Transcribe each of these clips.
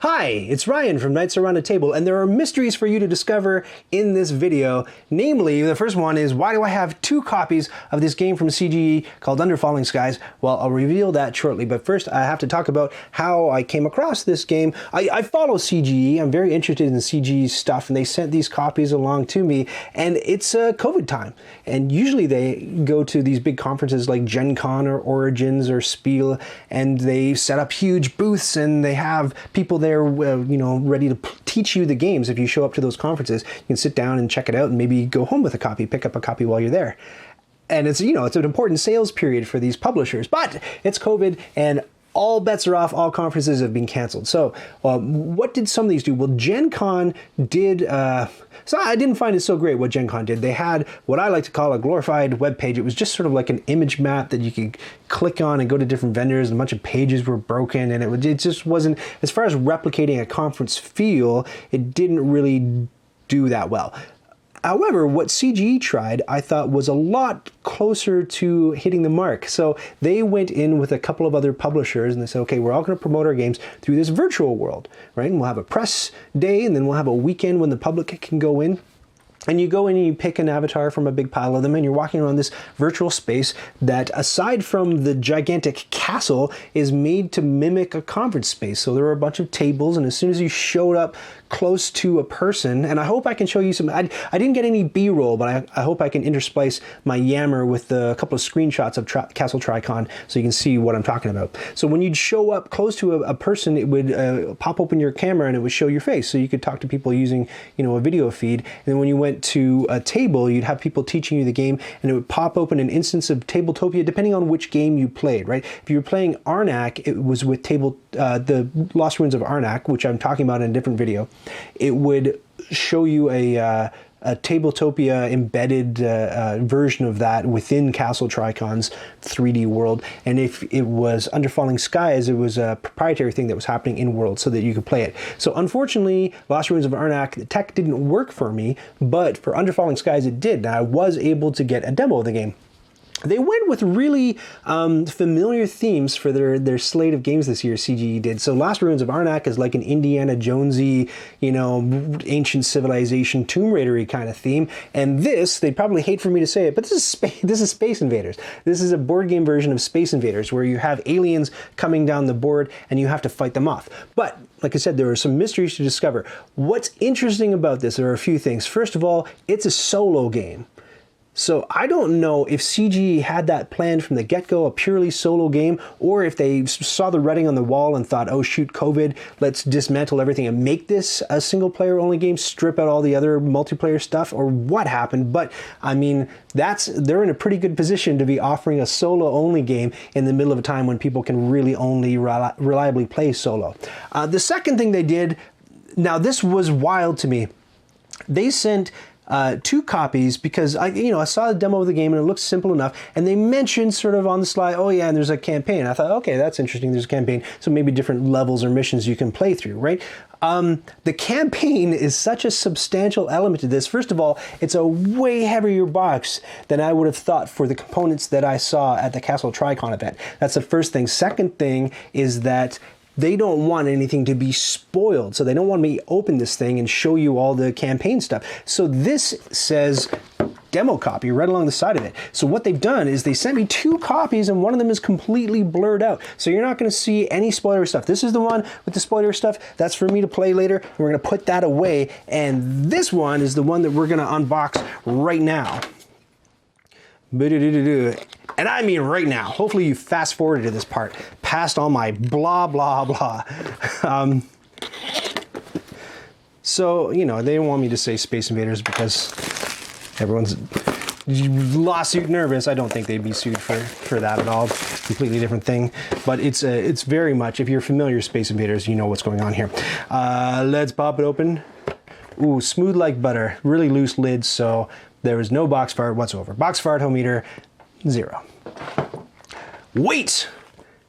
Hi, it's Ryan from Knights Around a Table, and there are mysteries for you to discover in this video. Namely, the first one is, why do I have two copies of this game from CGE called Under Falling Skies? Well, I'll reveal that shortly, but first I have to talk about how I came across this game. I follow CGE, I'm very interested in CGE stuff, and they sent these copies along to me, and it's COVID time. And usually they go to these big conferences like Gen Con or Origins or Spiel, and they set up huge booths, and they have people there ready to teach you the games. If you show up to those conferences, you can sit down and check it out and maybe go home with a copy, pick up a copy while you're there. And it's, it's an important sales period for these publishers, but it's COVID and all bets are off, all conferences have been canceled. So what did some of these do? Well, Gen Con did, so I didn't find it so great what Gen Con did. They had what I like to call a glorified web page. It was just sort of like an image map that you could click on and go to different vendors, and a bunch of pages were broken, and it just wasn't, as far as replicating a conference feel, it didn't really do that well. However, what CGE tried, I thought, was a lot closer to hitting the mark. So they went in with a couple of other publishers and they said, okay, we're all going to promote our games through this virtual world, right? And we'll have a press day, and then we'll have a weekend when the public can go in. And you go in and you pick an avatar from a big pile of them, and you're walking around this virtual space that, aside from the gigantic castle, is made to mimic a conference space. So there were a bunch of tables, and as soon as you showed up close to a person, and I hope I can show you some, I didn't get any B-roll, but I hope I can intersplice my yammer with a couple of screenshots of Castle Tricon so you can see what I'm talking about. So when you'd show up close to a person, it would pop open your camera and it would show your face, so you could talk to people using, a video feed. And then when you went to a table, you'd have people teaching you the game, and it would pop open an instance of Tabletopia depending on which game you played, right? If you were playing Arnak, it was with the Lost Ruins of Arnak, which I'm talking about in a different video. It would show you a Tabletopia embedded version of that within Castle Tricon's 3D world. And if it was Under Falling Skies, it was a proprietary thing that was happening in world so that you could play it. So unfortunately, Lost Ruins of Arnak, the tech didn't work for me, but for Under Falling Skies it did. And I was able to get a demo of the game. They went with really familiar themes for their slate of games this year, CGE did. So Lost Ruins of Arnak is like an Indiana Jonesy, ancient civilization, Tomb Raider-y kind of theme. And this, they'd probably hate for me to say it, but this is Space Invaders. This is a board game version of Space Invaders where you have aliens coming down the board and you have to fight them off. But like I said, there are some mysteries to discover. What's interesting about this, there are a few things. First of all, it's a solo game. So I don't know if CGE had that planned from the get-go, a purely solo game, or if they saw the writing on the wall and thought, oh shoot, COVID, let's dismantle everything and make this a single-player only game, strip out all the other multiplayer stuff, or what happened. But I mean, they're in a pretty good position to be offering a solo-only game in the middle of a time when people can really only reliably play solo. The second thing they did, now this was wild to me, they sent two copies because I saw the demo of the game and it looks simple enough, and they mentioned sort of on the slide, oh yeah, and there's a campaign. I thought, okay, that's interesting, there's a campaign, so maybe different levels or missions you can play through, right? The campaign is such a substantial element to this. First of all, it's a way heavier box than I would have thought for the components that I saw at the Castle Tricon event. That's the first thing. Second thing is that they don't want anything to be spoiled. So they don't want me to open this thing and show you all the campaign stuff. So this says demo copy right along the side of it. So what they've done is they sent me two copies, and one of them is completely blurred out. So you're not going to see any spoiler stuff. This is the one with the spoiler stuff. That's for me to play later. We're going to put that away. And this one is the one that we're going to unbox right now. And I mean right now. Hopefully you fast forwarded to this part, past all my blah, blah, blah. So, they didn't want me to say Space Invaders because everyone's lawsuit nervous. I don't think they'd be sued for that at all. Completely different thing. But it's very much, if you're familiar with Space Invaders, you know what's going on here. Let's pop it open. Ooh, smooth like butter. Really loose lids, so there is no box fart whatsoever. Box fart-o-meter, 0. Wait!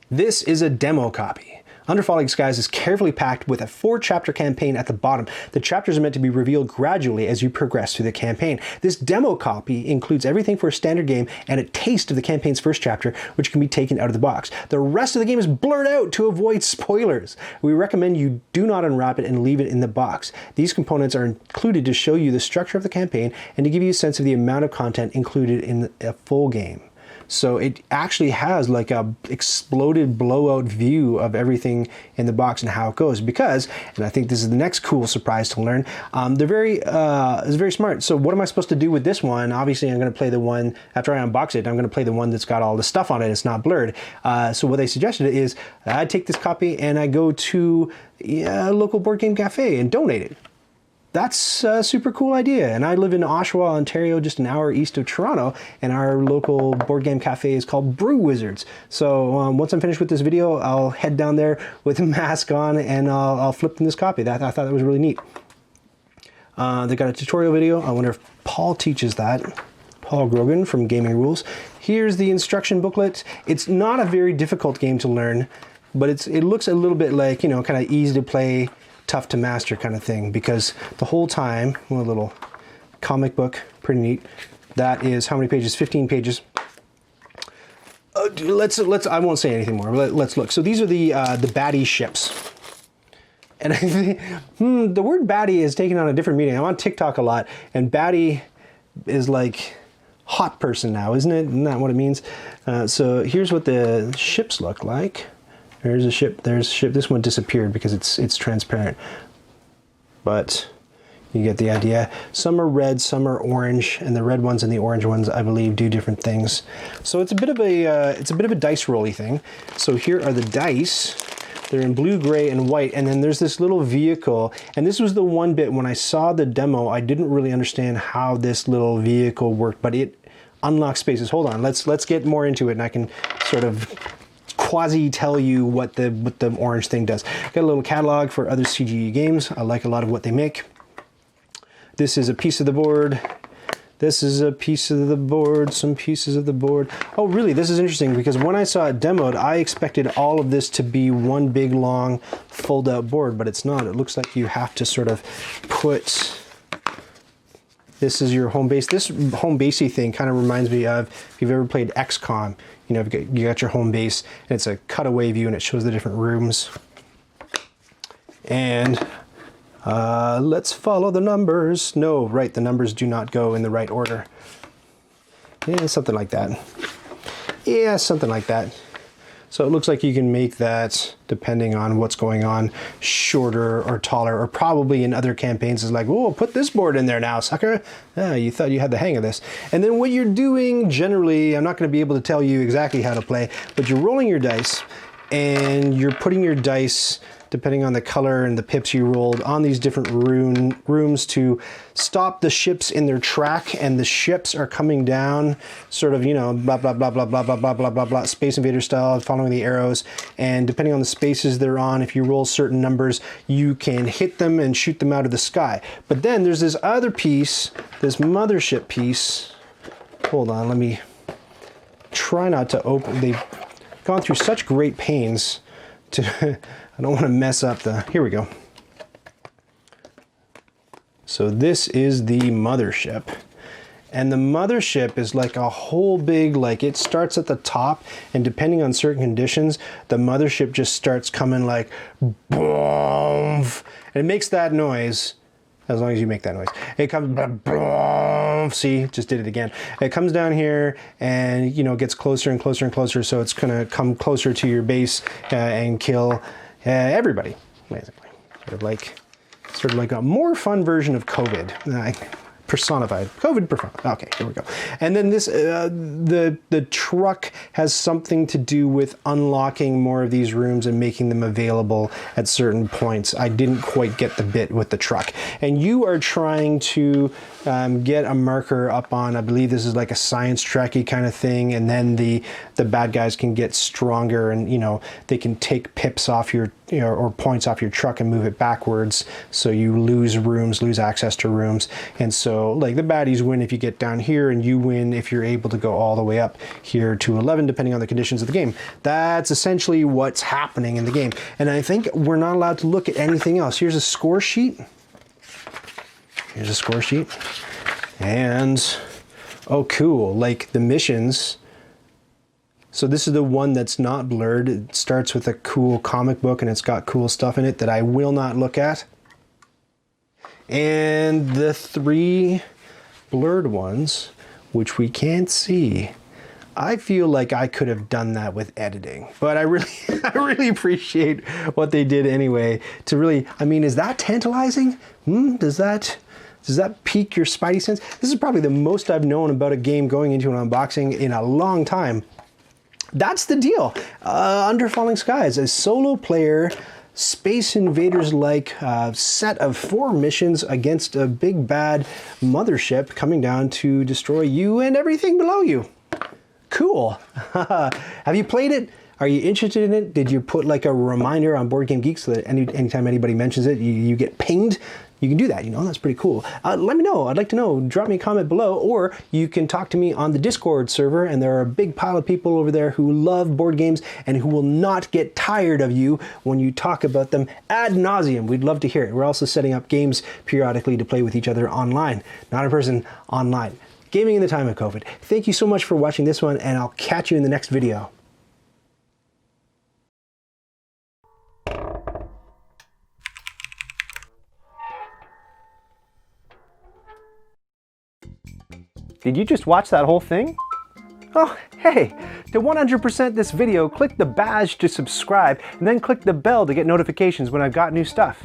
This is a demo copy. Under Falling Skies is carefully packed with a 4-chapter campaign at the bottom. The chapters are meant to be revealed gradually as you progress through the campaign. This demo copy includes everything for a standard game and a taste of the campaign's first chapter, which can be taken out of the box. The rest of the game is blurred out to avoid spoilers. We recommend you do not unwrap it and leave it in the box. These components are included to show you the structure of the campaign and to give you a sense of the amount of content included in a full game. So it actually has like a exploded blowout view of everything in the box and how it goes, because, and I think this is the next cool surprise to learn, it's very smart. So what am I supposed to do with this one? Obviously I'm going to play the one, after I unbox it, I'm going to play the one that's got all the stuff on it. It's not blurred. So what they suggested is I take this copy and I go to a local board game cafe and donate it. That's a super cool idea. And I live in Oshawa, Ontario, just an hour east of Toronto, and our local board game cafe is called Brew Wizards. So once I'm finished with this video, I'll head down there with a mask on and I'll flip them this copy. I thought that was really neat. They got a tutorial video. I wonder if Paul teaches that. Paul Grogan from Gaming Rules. Here's the instruction booklet. It's not a very difficult game to learn, but it looks a little bit like, you know, kind of easy to play, tough to master kind of thing, because the whole time, well, a little comic book, pretty neat. That is how many pages? 15 pages. I won't say anything more. Let's look. So these are the baddie ships. And I think the word baddie is taken on a different meaning. I'm on TikTok a lot, and baddie is like hot person now, isn't it? Isn't that what it means? So here's what the ships look like. There's a ship, there's a ship. This one disappeared because it's transparent. But you get the idea. Some are red, some are orange, and the red ones and the orange ones, I believe, do different things. So it's a bit of a dice rolly thing. So here are the dice. They're in blue, gray, and white, and then there's this little vehicle. And this was the one bit when I saw the demo, I didn't really understand how this little vehicle worked, but it unlocks spaces. Hold on, let's get more into it, and I can sort of quasi tell you what the orange thing does. Got a little catalog for other CGE games. I like a lot of what they make. This is a piece of the board. This is a piece of the board, some pieces of the board. Oh, really? This is interesting because when I saw it demoed, I expected all of this to be one big, long, fold-out board, but it's not. It looks like you have to sort of put... This is your home base. This home basey thing kind of reminds me of, if you've ever played XCOM, you know, you got your home base, and it's a cutaway view, and it shows the different rooms. And let's follow the numbers. No, right, the numbers do not go in the right order. Yeah, something like that. Yeah, something like that. So it looks like you can make that, depending on what's going on, shorter or taller, or probably in other campaigns is like, oh, put this board in there now, sucker. You thought you had the hang of this. And then what you're doing generally, I'm not going to be able to tell you exactly how to play, but you're rolling your dice and you're putting your dice, depending on the color and the pips you rolled, on these different rooms to stop the ships in their track, and the ships are coming down sort of, you know, blah, blah, blah, blah, blah, blah, blah, blah, blah, blah, Space Invader style, following the arrows, and depending on the spaces they're on, if you roll certain numbers, you can hit them and shoot them out of the sky. But then there's this other piece, this Mothership piece. Hold on, let me try not to open. They've gone through such great pains to... I don't want to mess up the... Here we go. So this is the Mothership. And the Mothership is like a whole big, like it starts at the top, and depending on certain conditions, the Mothership just starts coming like boom, and it makes that noise. As long as you make that noise. It comes, boom, see, just did it again. It comes down here and, you know, gets closer and closer and closer, so it's gonna come closer to your base and kill everybody, basically. Sort of like a more fun version of COVID. Personified. COVID personified. Okay, here we go. And then this, the truck has something to do with unlocking more of these rooms and making them available at certain points. I didn't quite get the bit with the truck. And you are trying to get a marker up on, I believe this is like a science tracky kind of thing, and then the bad guys can get stronger, and, you know, they can take pips off your or points off your truck and move it backwards, so you lose rooms, lose access to rooms. And so like the baddies win if you get down here, and you win if you're able to go all the way up here to 11, depending on the conditions of the game. That's essentially what's happening in the game. And I think we're not allowed to look at anything else. Here's a score sheet. Here's a score sheet. And oh cool, like the missions. So this is the one that's not blurred. It starts with a cool comic book and it's got cool stuff in it that I will not look at. And the 3 blurred ones, which we can't see. I feel like I could have done that with editing, but I really appreciate what they did anyway to really, I mean, is that tantalizing? Does that pique your spidey sense? This is probably the most I've known about a game going into an unboxing in a long time. That's the deal. Under Falling Skies, a solo player, Space Invaders-like set of 4 missions against a big bad mothership coming down to destroy you and everything below you. Cool. Have you played it? Are you interested in it? Did you put like a reminder on Board Game Geek so that anytime anybody mentions it, you get pinged? You can do that, you know, that's pretty cool. Let me know, I'd like to know, drop me a comment below, or you can talk to me on the Discord server, and there are a big pile of people over there who love board games and who will not get tired of you when you talk about them ad nauseum. We'd love to hear it. We're also setting up games periodically to play with each other online, not in person, online. Gaming in the time of COVID. Thank you so much for watching this one, and I'll catch you in the next video. Did you just watch that whole thing? Oh, hey, to 100% this video, click the badge to subscribe, and then click the bell to get notifications when I've got new stuff.